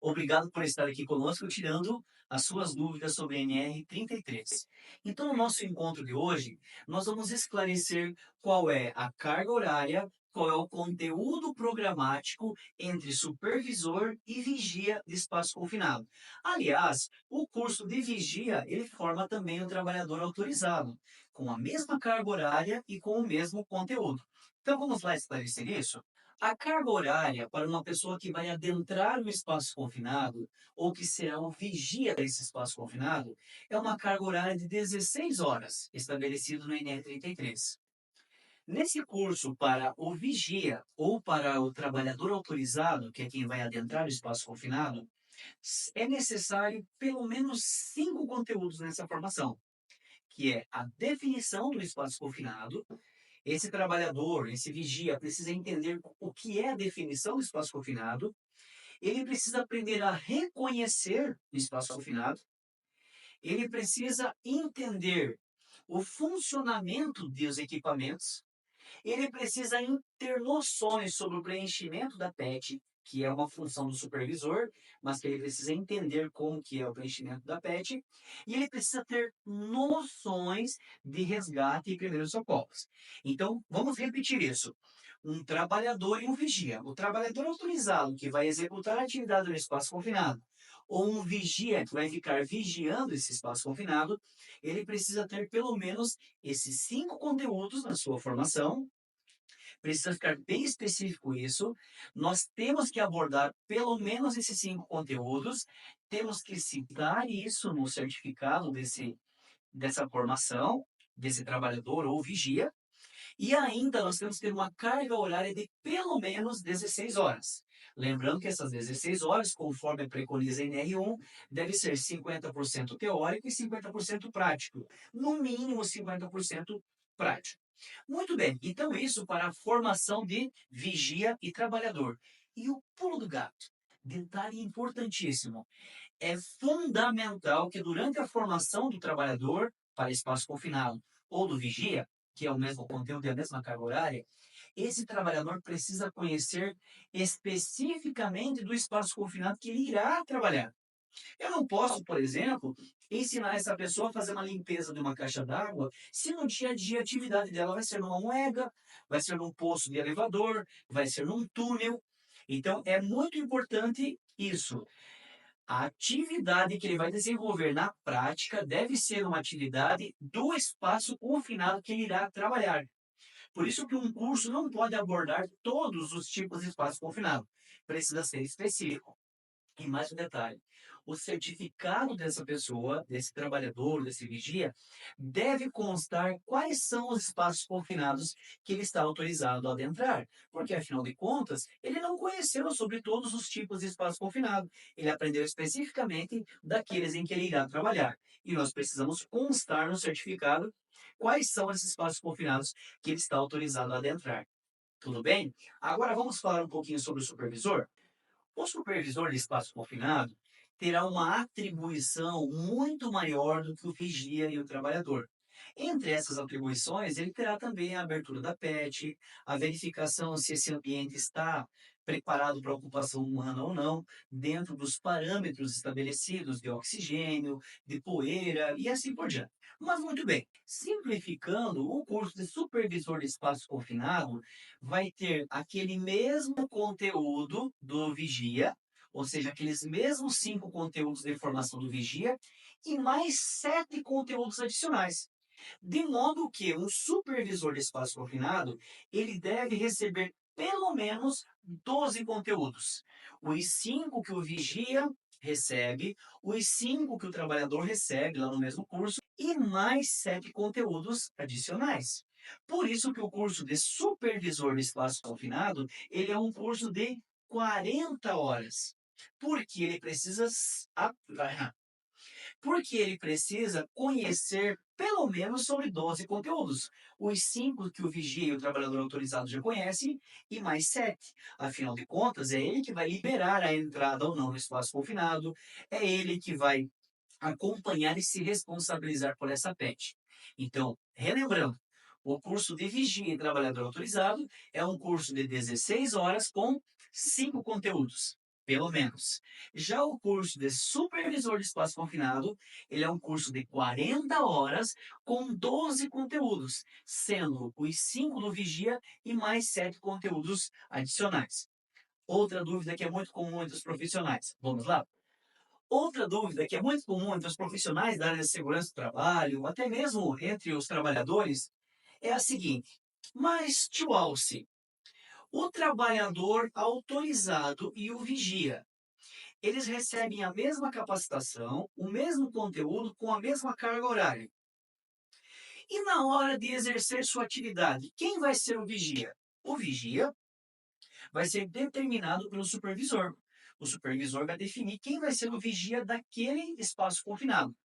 Obrigado por estar aqui conosco, tirando as suas dúvidas sobre a NR33. Então, no nosso encontro de hoje, nós vamos esclarecer qual é a carga horária, qual é o conteúdo programático entre supervisor e vigia de espaço confinado. Aliás, o curso de vigia, ele forma também o trabalhador autorizado, com a mesma carga horária e com o mesmo conteúdo. Então, vamos lá esclarecer isso? A carga horária para uma pessoa que vai adentrar o espaço confinado ou que será o vigia desse espaço confinado é uma carga horária de 16 horas, estabelecido no NR33. Nesse curso para o vigia ou para o trabalhador autorizado, que é quem vai adentrar o espaço confinado, é necessário pelo menos 5 conteúdos nessa formação, que é a definição do espaço confinado. Esse trabalhador, esse vigia, precisa entender o que é a definição do espaço confinado, ele precisa aprender a reconhecer o espaço confinado, ele precisa entender o funcionamento dos equipamentos, ele precisa ter noções sobre o preenchimento da PET, que é uma função do supervisor, mas que ele precisa entender como que é o preenchimento da PET, e ele precisa ter noções de resgate e primeiros socorros. Então, vamos repetir isso. Um trabalhador e um vigia. O trabalhador autorizado que vai executar a atividade no espaço confinado, ou um vigia que vai ficar vigiando esse espaço confinado, ele precisa ter pelo menos esses 5 conteúdos na sua formação. Precisa ficar bem específico isso. Nós temos que abordar pelo menos esses 5 conteúdos, temos que citar isso no certificado dessa formação, desse trabalhador ou vigia, e ainda nós temos que ter uma carga horária de pelo menos 16 horas. Lembrando que essas 16 horas, conforme preconiza a NR1, deve ser 50% teórico e 50% prático. No mínimo 50% prático. Muito bem, então isso para a formação de vigia e trabalhador. E o pulo do gato, detalhe importantíssimo, é fundamental que durante a formação do trabalhador para espaço confinado ou do vigia, que é o mesmo conteúdo e a mesma carga horária, esse trabalhador precisa conhecer especificamente do espaço confinado que ele irá trabalhar. Eu não posso, por exemplo, ensinar essa pessoa a fazer uma limpeza de uma caixa d'água se no dia a dia a atividade dela vai ser numa moega, vai ser num poço de elevador, vai ser num túnel. Então, é muito importante isso. A atividade que ele vai desenvolver na prática deve ser uma atividade do espaço confinado que ele irá trabalhar. Por isso que um curso não pode abordar todos os tipos de espaço confinado. Precisa ser específico. E mais um detalhe: o certificado dessa pessoa, desse trabalhador, desse vigia, deve constar quais são os espaços confinados que ele está autorizado a adentrar. Porque, afinal de contas, ele não conheceu sobre todos os tipos de espaço confinado. Ele aprendeu especificamente daqueles em que ele irá trabalhar. E nós precisamos constar no certificado quais são esses espaços confinados que ele está autorizado a adentrar. Tudo bem? Agora vamos falar um pouquinho sobre o supervisor. O supervisor de espaço confinado terá uma atribuição muito maior do que o vigia e o trabalhador. Entre essas atribuições, ele terá também a abertura da PET, a verificação se esse ambiente está preparado para a ocupação humana ou não, dentro dos parâmetros estabelecidos de oxigênio, de poeira e assim por diante. Mas muito bem, simplificando, o curso de supervisor de espaço confinado vai ter aquele mesmo conteúdo do vigia, ou seja, aqueles mesmos 5 conteúdos de formação do vigia, e mais 7 conteúdos adicionais. De modo que um supervisor de espaço confinado, ele deve receber pelo menos 12 conteúdos. Os 5 que o vigia recebe, os 5 que o trabalhador recebe lá no mesmo curso, e mais 7 conteúdos adicionais. Por isso que o curso de supervisor de espaço confinado, ele é um curso de 40 horas. Porque ele precisa porque ele precisa conhecer pelo menos sobre 12 conteúdos. Os 5 que o vigia e o trabalhador autorizado já conhecem e mais 7. Afinal de contas, é ele que vai liberar a entrada ou não no espaço confinado, é ele que vai acompanhar e se responsabilizar por essa PET. Então, relembrando, o curso de vigia e trabalhador autorizado é um curso de 16 horas com 5 conteúdos. pelo menos. Já o curso de supervisor de espaço confinado, ele é um curso de 40 horas com 12 conteúdos, sendo os 5 do vigia e mais 7 conteúdos adicionais. Outra dúvida que é muito comum entre os profissionais. Vamos lá? Outra dúvida que é muito comum entre os profissionais da área de segurança do trabalho, até mesmo entre os trabalhadores, é a seguinte: mas, tio Alce, o trabalhador autorizado e o vigia, eles recebem a mesma capacitação, o mesmo conteúdo com a mesma carga horária. E na hora de exercer sua atividade, quem vai ser o vigia? O vigia vai ser determinado pelo supervisor. O supervisor vai definir quem vai ser o vigia daquele espaço confinado.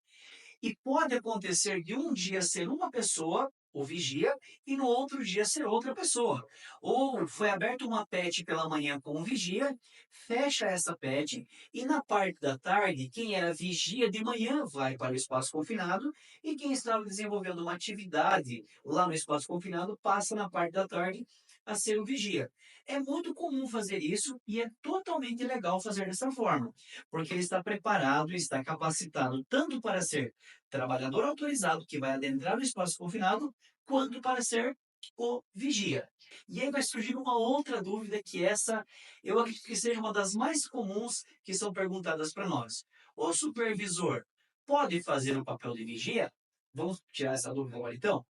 E pode acontecer de um dia ser uma pessoa, o vigia, e no outro dia ser outra pessoa. Ou foi aberta uma PET pela manhã com o vigia, fecha essa PET, e na parte da tarde, quem era vigia de manhã vai para o espaço confinado, e quem estava desenvolvendo uma atividade lá no espaço confinado passa na parte da tarde a ser o vigia. É muito comum fazer isso e é totalmente legal fazer dessa forma, porque ele está preparado, está capacitado tanto para ser trabalhador autorizado que vai adentrar no espaço confinado, quanto para ser o vigia. E aí vai surgir uma outra dúvida que essa eu acredito que seja uma das mais comuns que são perguntadas para nós. O supervisor pode fazer o papel de vigia? Vamos tirar essa dúvida agora então?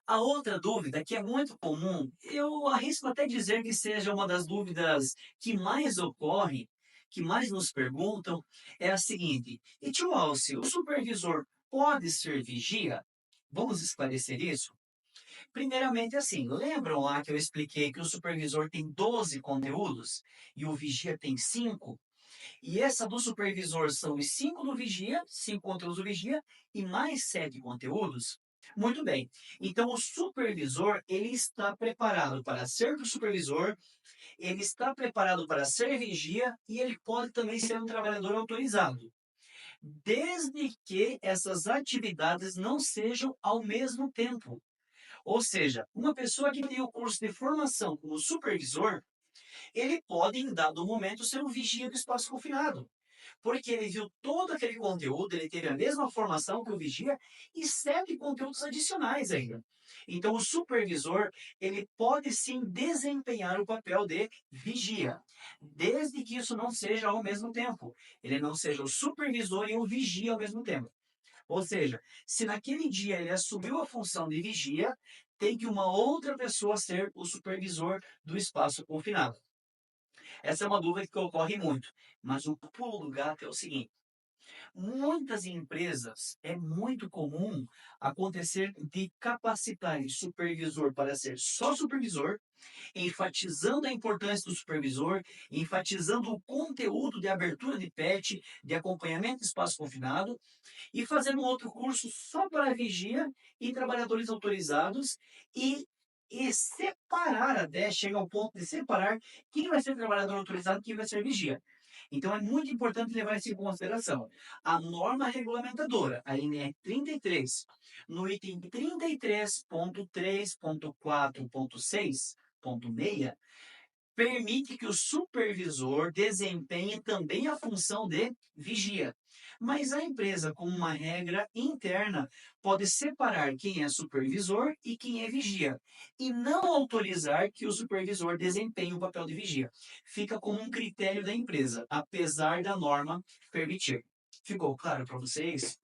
A outra dúvida, que é muito comum, eu arrisco até dizer que seja uma das dúvidas que mais ocorre, que mais nos perguntam, é a seguinte: e tio Alce, o supervisor pode ser vigia? Vamos esclarecer isso? Primeiramente, assim, lembram lá que eu expliquei que o supervisor tem 12 conteúdos e o vigia tem 5? E essa do supervisor são os 5 do vigia, 5 conteúdos do vigia e mais 7 conteúdos? Muito bem. Então, o supervisor, ele está preparado para ser o supervisor, ele está preparado para ser vigia e ele pode também ser um trabalhador autorizado, desde que essas atividades não sejam ao mesmo tempo. Ou seja, uma pessoa que tem o curso de formação como supervisor, ele pode, em dado momento, ser um vigia do espaço confinado. Porque ele viu todo aquele conteúdo, ele teve a mesma formação que o vigia e 7 conteúdos adicionais ainda. Então, o supervisor, ele pode sim desempenhar o papel de vigia, desde que isso não seja ao mesmo tempo. Ele não seja o supervisor e o vigia ao mesmo tempo. Ou seja, se naquele dia ele assumiu a função de vigia, tem que uma outra pessoa ser o supervisor do espaço confinado. Essa é uma dúvida que ocorre muito, mas o pulo do gato é o seguinte: muitas empresas é muito comum acontecer de capacitarem supervisor para ser só supervisor, enfatizando a importância do supervisor, enfatizando o conteúdo de abertura de PET, de acompanhamento de espaço confinado, e fazendo um outro curso só para vigia e trabalhadores autorizados e separar até, chega ao ponto de separar quem vai ser trabalhador autorizado e quem vai ser vigia. Então é muito importante levar isso em consideração. A norma regulamentadora, a NR 33, no item 33.3.4.6.6, permite que o supervisor desempenhe também a função de vigia. Mas a empresa, como uma regra interna, pode separar quem é supervisor e quem é vigia, e não autorizar que o supervisor desempenhe o papel de vigia. Fica como um critério da empresa, apesar da norma permitir. Ficou claro para vocês?